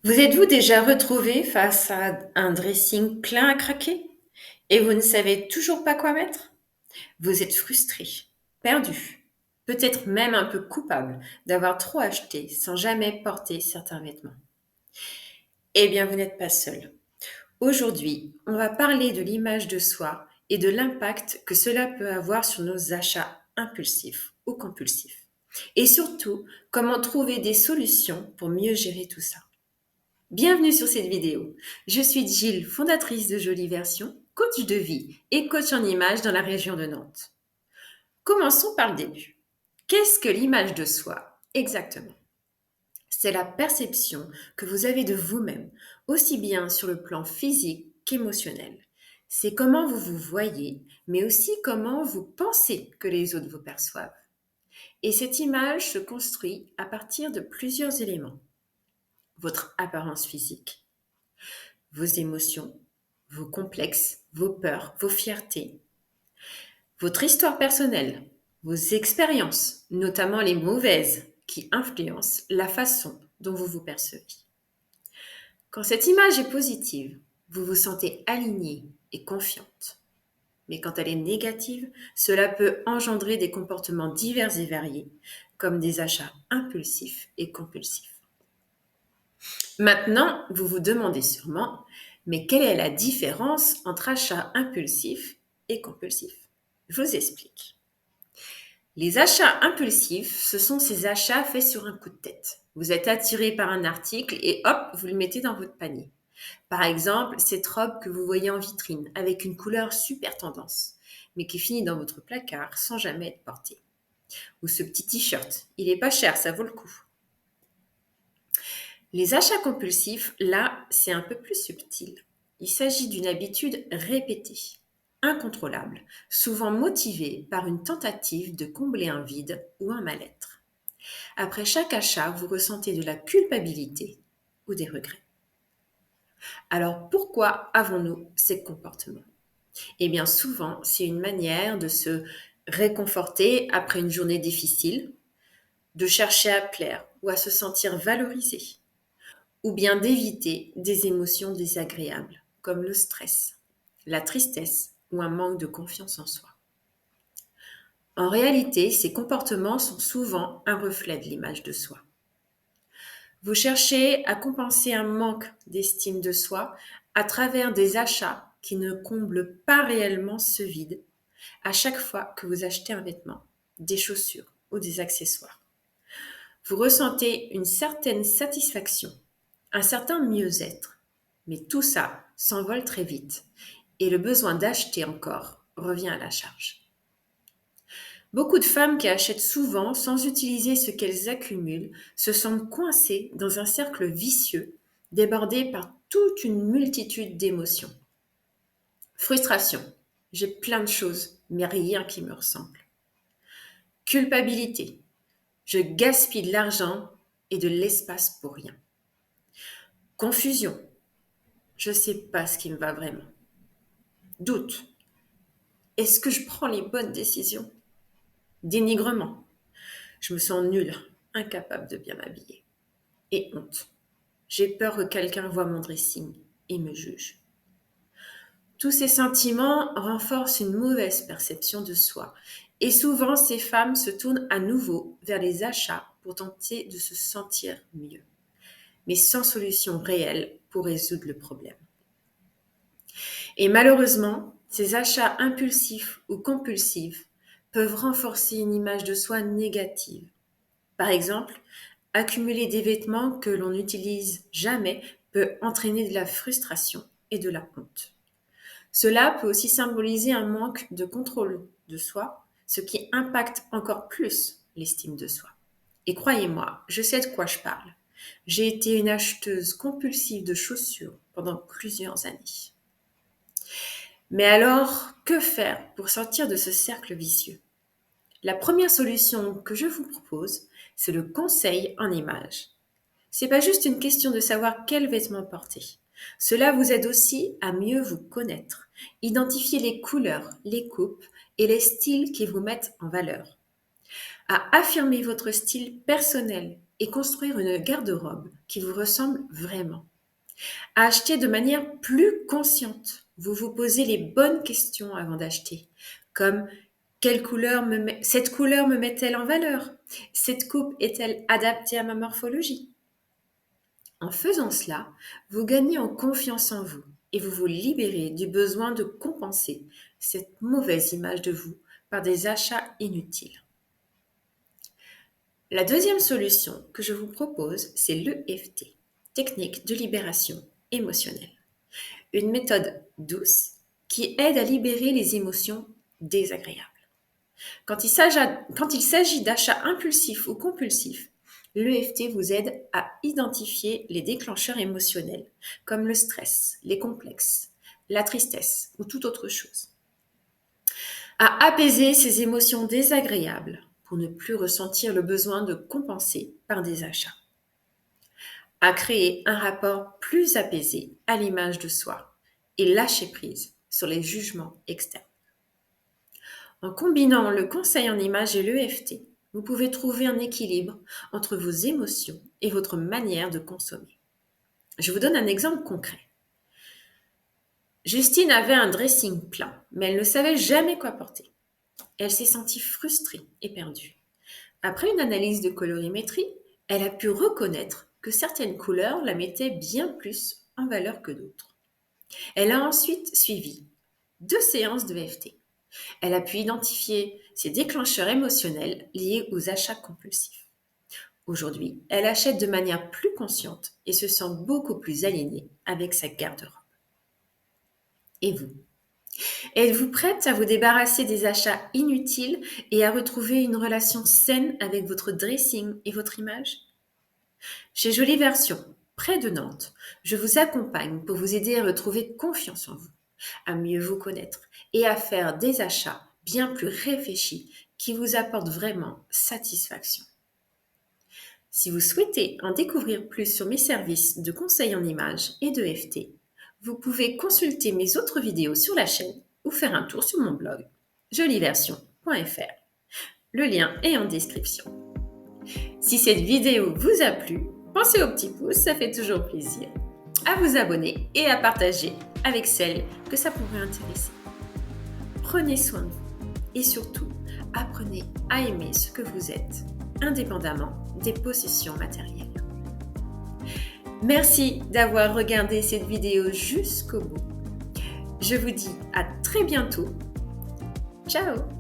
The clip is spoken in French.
Vous êtes-vous déjà retrouvé face à un dressing plein à craquer et vous ne savez toujours pas quoi mettre? Vous êtes frustré, perdu, peut-être même un peu coupable d'avoir trop acheté sans jamais porter certains vêtements. Eh bien, vous n'êtes pas seul. Aujourd'hui, on va parler de l'image de soi et de l'impact que cela peut avoir sur nos achats impulsifs ou compulsifs. Et surtout, comment trouver des solutions pour mieux gérer tout ça. Bienvenue sur cette vidéo. Je suis Gilles, fondatrice de Jolie Version, coach de vie et coach en image dans la région de Nantes. Commençons par le début. Qu'est-ce que l'image de soi exactement? C'est la perception que vous avez de vous-même, aussi bien sur le plan physique qu'émotionnel. C'est comment vous vous voyez, mais aussi comment vous pensez que les autres vous perçoivent. Et cette image se construit à partir de plusieurs éléments. Votre apparence physique, vos émotions, vos complexes, vos peurs, vos fiertés, votre histoire personnelle, vos expériences, notamment les mauvaises, qui influencent la façon dont vous vous percevez. Quand cette image est positive, vous vous sentez aligné et confiante. Mais quand elle est négative, cela peut engendrer des comportements divers et variés, comme des achats impulsifs et compulsifs. Maintenant, vous vous demandez sûrement, mais quelle est la différence entre achat impulsif et compulsif? Je vous explique. Les achats impulsifs, ce sont ces achats faits sur un coup de tête. Vous êtes attiré par un article et hop, vous le mettez dans votre panier. Par exemple, cette robe que vous voyez en vitrine avec une couleur super tendance, mais qui finit dans votre placard sans jamais être portée. Ou ce petit t-shirt, il est pas cher, ça vaut le coup. Les achats compulsifs, là, c'est un peu plus subtil. Il s'agit d'une habitude répétée, incontrôlable, souvent motivée par une tentative de combler un vide ou un mal-être. Après chaque achat, vous ressentez de la culpabilité ou des regrets. Alors pourquoi avons-nous ces comportements? Eh bien souvent, c'est une manière de se réconforter après une journée difficile, de chercher à plaire ou à se sentir valorisé, ou bien d'éviter des émotions désagréables, comme le stress, la tristesse ou un manque de confiance en soi. En réalité, ces comportements sont souvent un reflet de l'image de soi. Vous cherchez à compenser un manque d'estime de soi à travers des achats qui ne comblent pas réellement ce vide à chaque fois que vous achetez un vêtement, des chaussures ou des accessoires. Vous ressentez une certaine satisfaction, un certain mieux-être, mais tout ça s'envole très vite et le besoin d'acheter encore revient à la charge. Beaucoup de femmes qui achètent souvent sans utiliser ce qu'elles accumulent se sentent coincées dans un cercle vicieux, débordées par toute une multitude d'émotions. Frustration. J'ai plein de choses, mais rien qui me ressemble. Culpabilité. Je gaspille de l'argent et de l'espace pour rien. Confusion. Je ne sais pas ce qui me va vraiment. Doute. Est-ce que je prends les bonnes décisions? Dénigrement. Je me sens nulle, incapable de bien m'habiller. Et honte. J'ai peur que quelqu'un voie mon dressing et me juge. Tous ces sentiments renforcent une mauvaise perception de soi. Et souvent, ces femmes se tournent à nouveau vers les achats pour tenter de se sentir mieux, mais sans solution réelle pour résoudre le problème. Et malheureusement, ces achats impulsifs ou compulsifs peuvent renforcer une image de soi négative. Par exemple, accumuler des vêtements que l'on n'utilise jamais peut entraîner de la frustration et de la honte. Cela peut aussi symboliser un manque de contrôle de soi, ce qui impacte encore plus l'estime de soi. Et croyez-moi, je sais de quoi je parle. J'ai été une acheteuse compulsive de chaussures pendant plusieurs années. Mais alors, que faire pour sortir de ce cercle vicieux? La première solution que je vous propose, c'est le conseil en images. C'est pas juste une question de savoir quel vêtement porter. Cela vous aide aussi à mieux vous connaître, identifier les couleurs, les coupes et les styles qui vous mettent en valeur, à affirmer votre style personnel et construire une garde-robe qui vous ressemble vraiment. À acheter de manière plus consciente. Vous vous posez les bonnes questions avant d'acheter, comme cette couleur me met-elle en valeur? Cette coupe est-elle adaptée à ma morphologie? En faisant cela, vous gagnez en confiance en vous et vous vous libérez du besoin de compenser cette mauvaise image de vous par des achats inutiles. La deuxième solution que je vous propose, c'est l'EFT, technique de libération émotionnelle. Une méthode douce qui aide à libérer les émotions désagréables. Quand il s'agit d'achats impulsifs ou compulsifs, l'EFT vous aide à identifier les déclencheurs émotionnels, comme le stress, les complexes, la tristesse ou toute autre chose. À apaiser ces émotions désagréables pour ne plus ressentir le besoin de compenser par des achats. À créer un rapport plus apaisé à l'image de soi et lâcher prise sur les jugements externes. En combinant le conseil en images et l'EFT, vous pouvez trouver un équilibre entre vos émotions et votre manière de consommer. Je vous donne un exemple concret. Justine avait un dressing plein, mais elle ne savait jamais quoi porter. Elle s'est sentie frustrée et perdue. Après une analyse de colorimétrie, elle a pu reconnaître que certaines couleurs la mettaient bien plus en valeur que d'autres. Elle a ensuite suivi 2 séances de EFT. Elle a pu identifier ses déclencheurs émotionnels liés aux achats compulsifs. Aujourd'hui, elle achète de manière plus consciente et se sent beaucoup plus alignée avec sa garde-robe. Et vous? Êtes-vous prête à vous débarrasser des achats inutiles et à retrouver une relation saine avec votre dressing et votre image? Chez Jolie Version, près de Nantes, je vous accompagne pour vous aider à retrouver confiance en vous, à mieux vous connaître et à faire des achats bien plus réfléchis qui vous apportent vraiment satisfaction. Si vous souhaitez en découvrir plus sur mes services de conseil en images et de FT, vous pouvez consulter mes autres vidéos sur la chaîne ou faire un tour sur mon blog jolieversion.fr. Le lien est en description. Si cette vidéo vous a plu, pensez au petit pouce, ça fait toujours plaisir, à vous abonner et à partager avec celles que ça pourrait intéresser. Prenez soin de vous et surtout, apprenez à aimer ce que vous êtes, indépendamment des possessions matérielles. Merci d'avoir regardé cette vidéo jusqu'au bout. Je vous dis à très bientôt. Ciao!